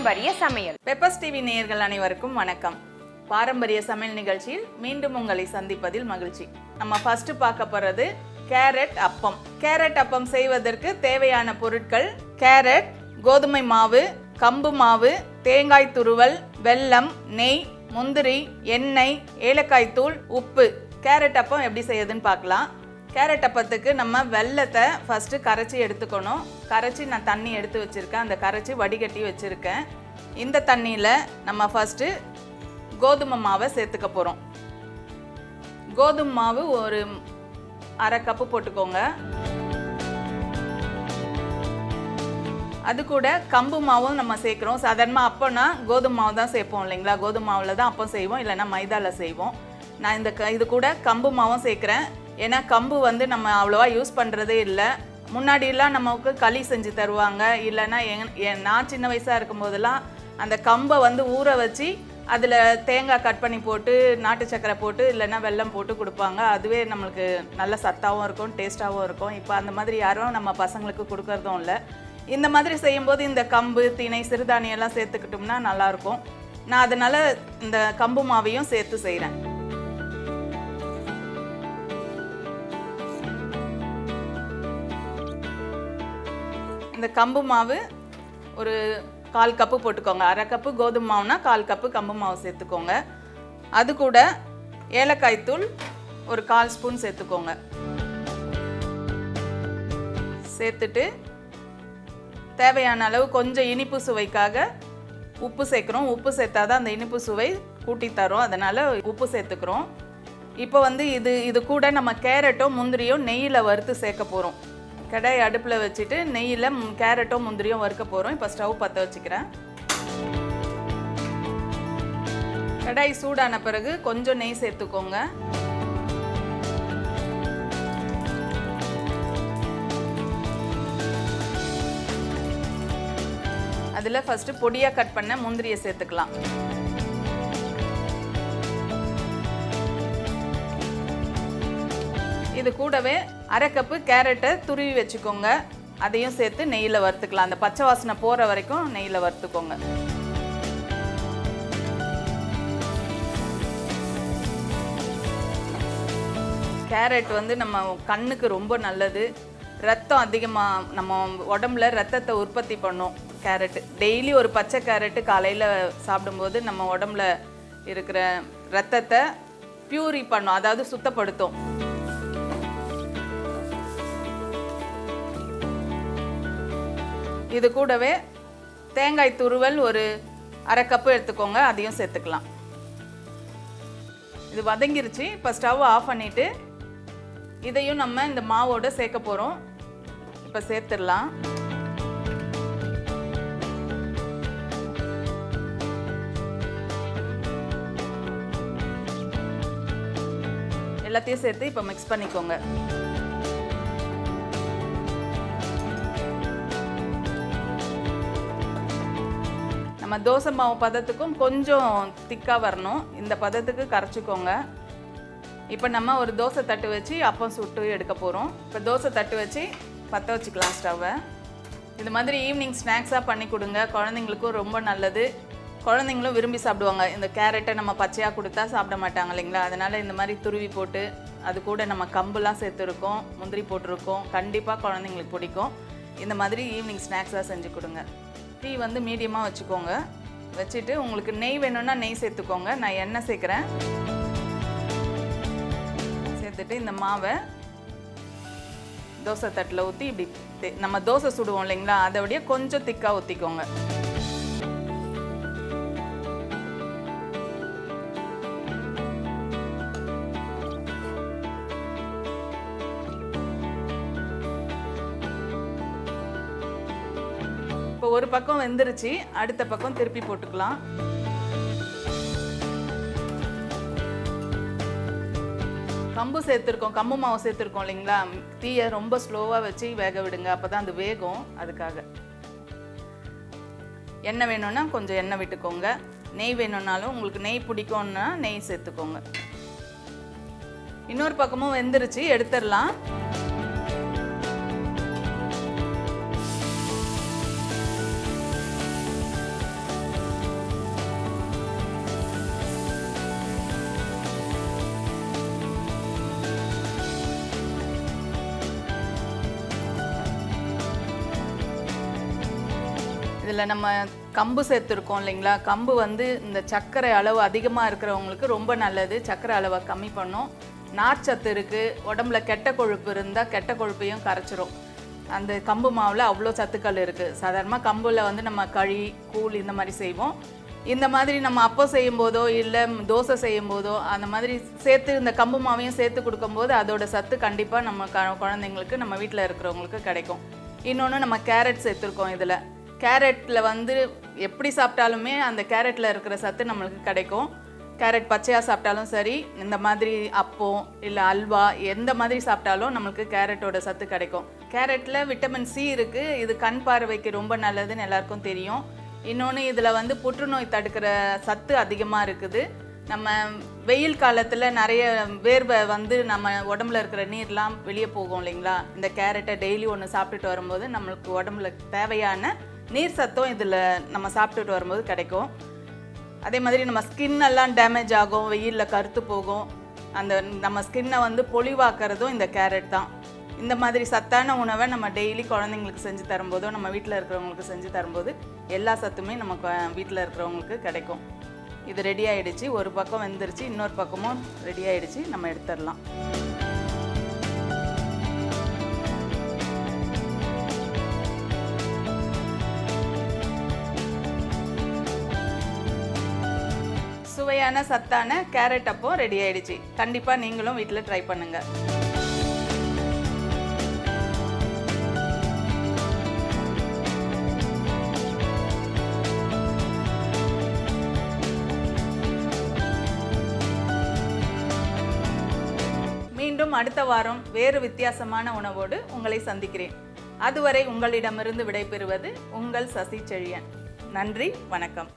பாரம்பரிய சமையல். Peppers TV நேயர்கள் அனைவருக்கும் வணக்கம். பாரம்பரிய சமையல் நிகழ்ச்சியில் மீண்டும் உங்களை சந்திப்பதில் மகிழ்ச்சி. நம்ம ஃபர்ஸ்ட் பார்க்க போறது கேரட் அப்பம். கேரட் அப்பம் செய்வதற்கு தேவையான பொருட்கள்: கேரட், கோதுமை மாவு, கம்பு மாவு, தேங்காய் துருவல், வெல்லம், நெய், முந்திரி, எண்ணெய், ஏலக்காய் தூள், உப்பு. கேரட் அப்பம் எப்படி செய்யுதுன்னு பார்க்கலாம். கேரட் அப்பத்துக்கு நம்ம வெல்லத்தை ஃபஸ்ட்டு கரைச்சி எடுத்துக்கணும். கரைச்சி நான் தண்ணி எடுத்து வச்சுருக்கேன். அந்த கரைச்சி வடிகட்டி வச்சுருக்கேன். இந்த தண்ணியில் நம்ம ஃபஸ்ட்டு கோதுமை மாவை சேர்த்துக்க போகிறோம். கோதுமை மாவு ஒரு அரை கப்பு போட்டுக்கோங்க. அது கூட கம்பு மாவும் நம்ம சேர்க்குறோம். சாதாரணமாக அப்போனா கோதுமை மாவு தான் சேர்ப்போம் இல்லைங்களா? கோதுமை மாவில் தான் அப்பம் செய்வோம், இல்லைன்னா மைதாவில் செய்வோம். நான் இது கூட கம்பு மாவும் சேர்க்குறேன். ஏன்னா கம்பு நம்ம அவ்வளோவா யூஸ் பண்ணுறதே இல்லை. முன்னாடியெல்லாம் நமக்கு களி செஞ்சு தருவாங்க. இல்லைன்னா நான் சின்ன வயசாக இருக்கும் போதெல்லாம் அந்த கம்பை ஊற வச்சு அதில் தேங்காய் கட் பண்ணி போட்டு நாட்டு சக்கரை போட்டு இல்லைன்னா வெல்லம் போட்டு கொடுப்பாங்க. அதுவே நம்மளுக்கு நல்ல சத்தாகவும் இருக்கும், டேஸ்ட்டாகவும் இருக்கும். இப்போ அந்த மாதிரி யாரும் நம்ம பசங்களுக்கு கொடுக்கறதும் இல்லை. இந்த மாதிரி செய்யும்போது இந்த கம்பு, திணை, சிறுதானியெல்லாம் சேர்த்துக்கிட்டோம்னா நல்லாயிருக்கும். நான் அதனால் இந்த கம்பு மாவையும் சேர்த்து செய்கிறேன். இந்த கம்பு மாவு ஒரு 1/4 கப்பு போட்டுக்கோங்க. அரை கப்பு கோதுமை மாவுனா 1/4 கப்பு கம்பு மாவு சேர்த்துக்கோங்க. அது கூட ஏலக்காய் தூள் ஒரு 1/4 ஸ்பூன் சேர்த்துக்கோங்க. சேர்த்துட்டு தேவையான அளவு கொஞ்சம் இனிப்பு சுவைக்காக உப்பு சேர்க்குறோம். உப்பு சேர்த்தாதான் அந்த இனிப்பு சுவை கூட்டி தரும். அதனால் உப்பு சேர்த்துக்கிறோம். இப்போ இது கூட நம்ம கேரட்டும் முந்திரியும் நெய்யில் வறுத்து சேர்க்க போகிறோம். கடாய் அடுப்பில் வச்சுட்டு நெய்யில் கேரட்டும் முந்திரியும் வறுக்க போகிறோம். இப்போ ஸ்டவ் பற்ற வச்சுக்கிறேன். கடாய் சூடான பிறகு கொஞ்சம் நெய் சேர்த்துக்கோங்க. அதில் ஃபஸ்ட்டு பொடியாக கட் பண்ண முந்திரியை சேர்த்துக்கலாம். இது கூடவே அரை கப்பு கேரட்டை துருவி வச்சுக்கோங்க. அதையும் சேர்த்து நெய்யில் வறுத்துக்கலாம். அந்த பச்சை வாசனை போகிற வரைக்கும் நெய்யில் வறுத்துக்கோங்க. கேரட் நம்ம கண்ணுக்கு ரொம்ப நல்லது. ரத்தம் அதிகமாக நம்ம உடம்புல ரத்தத்தை உற்பத்தி பண்ணும் கேரட்டு. டெய்லி ஒரு பச்சை கேரட்டு காலையில் சாப்பிடும்போது நம்ம உடம்புல இருக்கிற ரத்தத்தை பியூரி பண்ணும், அதாவது சுத்தப்படுத்தும். இது கூடவே தேங்காய் துருவல் ஒரு அரை கப்பு எடுத்துக்கோங்க. அதையும் சேர்த்துக்கலாம். இது வதங்கிருச்சு. இப்போ ஸ்டவ் ஆஃப் பண்ணிவிட்டு இதையும் நம்ம இந்த மாவோடு சேர்க்க போகிறோம். இப்போ சேர்த்துடலாம். எல்லாத்தையும் சேர்த்து இப்போ மிக்ஸ் பண்ணிக்கோங்க. நம்ம தோசை மாவு பதத்துக்கும் கொஞ்சம் திக்காக வரணும். இந்த பதத்துக்கு கரைச்சிக்கோங்க. இப்போ நம்ம ஒரு தோசை தட்டு வச்சு அப்பம் சுட்டு எடுக்க போகிறோம். இப்போ தோசை தட்டு வச்சு பற்ற வச்சுக்கலாம் ஸ்டவ்வை. இது மாதிரி ஈவினிங் ஸ்நாக்ஸாக பண்ணி கொடுங்க. குழந்தைங்களுக்கும் ரொம்ப நல்லது. குழந்தைங்களும் விரும்பி சாப்பிடுவாங்க. இந்த கேரட்டை நம்ம பச்சையாக கொடுத்தா சாப்பிட மாட்டாங்க இல்லைங்களா? அதனால் இந்த மாதிரி துருவி போட்டு அது கூட நம்ம கம்புலாம் சேர்த்துருக்கோம், முந்திரி போட்டிருக்கோம். கண்டிப்பாக குழந்தைங்களுக்கு பிடிக்கும். இந்த மாதிரி ஈவினிங் ஸ்நாக்ஸாக செஞ்சு கொடுங்க. டீ மீடியமாக வச்சுக்கோங்க. வச்சுட்டு உங்களுக்கு நெய் வேணும்னா நெய் சேர்த்துக்கோங்க. நான் எண்ணெய் சேர்க்குறேன். சேர்த்துட்டு இந்த மாவை தோசை தட்டில் ஊற்றி இப்படி நம்ம தோசை சுடுவோம் இல்லைங்களா? அதை விட கொஞ்சம் திக்காக ஊற்றிக்கோங்க. இப்போ ஒரு பக்கம் வெந்துருச்சு. அடுத்த பக்கம் திருப்பி போட்டுக்கலாம். கம்பு சேர்த்துருக்கோம், கம்பு மாவு சேர்த்துருக்கோம் இல்லைங்களா? தீயை ரொம்ப ஸ்லோவாக வச்சு வேக விடுங்க. அப்போ தான் அது வேகும். அதுக்காக எண்ணெய் வேணும்னா கொஞ்சம் எண்ணெய் விட்டுக்கோங்க. நெய் வேணும்னாலும் உங்களுக்கு நெய் பிடிக்கும்னா நெய் சேர்த்துக்கோங்க. இன்னொரு பக்கமும் வெந்துருச்சு. எடுத்துடலாம். இதில் நம்ம கம்பு சேர்த்துருக்கோம் இல்லைங்களா, கம்பு வந்து இந்த சர்க்கரை அளவு அதிகமாக இருக்கிறவங்களுக்கு ரொம்ப நல்லது. சர்க்கரை அளவை கம்மி பண்ணும். நார்ச்சத்து இருக்குது. உடம்புல கெட்ட கொழுப்பு இருந்தால் கெட்ட கொழுப்பையும் கரைச்சிரும். அந்த கம்பு மாவில் அவ்வளோ சத்துக்கள் இருக்குது. சாதாரணமாக கம்பில் வந்து நம்ம களி, கூழ் இந்த மாதிரி செய்வோம். இந்த மாதிரி நம்ம அப்பம் செய்யும்போதோ இல்லை தோசை செய்யும்போதோ அந்த மாதிரி சேர்த்து இந்த கம்பு மாவையும் சேர்த்து கொடுக்கும்போது அதோட சத்து கண்டிப்பாக நம்ம குழந்தைங்களுக்கு, நம்ம வீட்டில் இருக்கிறவங்களுக்கு கிடைக்கும். இன்னொன்று, நம்ம கேரட் சேர்த்துருக்கோம். இதில் கேரட்டில் வந்து எப்படி சாப்பிட்டாலுமே அந்த கேரட்டில் இருக்கிற சத்து நம்மளுக்கு கிடைக்கும். கேரட் பச்சையாக சாப்பிட்டாலும் சரி, இந்த மாதிரி அப்பம் இல்லை அல்வா எந்த மாதிரி சாப்பிட்டாலும் நம்மளுக்கு கேரட்டோட சத்து கிடைக்கும். கேரட்டில் விட்டமின் சி இருக்குது. இது கண் பார்வைக்கு ரொம்ப நல்லதுன்னு எல்லாருக்கும் தெரியும். இன்னொன்று, இதில் வந்து புற்றுநோய் தடுக்கிற சத்து அதிகமாக இருக்குது. நம்ம வெயில் காலத்தில் நிறைய வேர்வை வந்து நம்ம உடம்புல இருக்கிற நீர்லாம் வெளியே போகும் இல்லைங்களா, இந்த கேரட்டை டெய்லி ஒன்று சாப்பிட்டுட்டு வரும்போது நம்மளுக்கு உடம்புல தேவையான நீர் சத்தம் இதில் நம்ம சாப்பிட்டுட்டு வரும்போது கிடைக்கும். அதே மாதிரி நம்ம ஸ்கின் எல்லாம் டேமேஜ் ஆகும், வெயிலில் கருத்து போகும். அந்த நம்ம ஸ்கின்னை வந்து பொலிவாக்குறதும் இந்த கேரட் தான். இந்த மாதிரி சத்தான உணவை நம்ம டெய்லி குழந்தைங்களுக்கு செஞ்சு தரும்போதோ நம்ம வீட்டில் இருக்கிறவங்களுக்கு செஞ்சு தரும்போது எல்லா சத்துமே நம்ம வீட்டில் இருக்கிறவங்களுக்கு கிடைக்கும். இது ரெடி ஆகிடுச்சு. ஒரு பக்கம் வெந்துருச்சு, இன்னொரு பக்கமும் ரெடி ஆகிடுச்சு. நம்ம எடுத்துடலாம். சுவையான சத்தான கேரட் அப்பம் ரெடி ஆகிடுச்சு. கண்டிப்பாக நீங்களும் வீட்டில் ட்ரை பண்ணுங்கள். மீண்டும் அடுத்த வாரம் வேறு வித்தியாசமான உணவோடு உங்களை சந்திக்கிறேன். அதுவரை உங்களிடமிருந்து விடைபெறுவது உங்கள் சசி செழியன். நன்றி, வணக்கம்.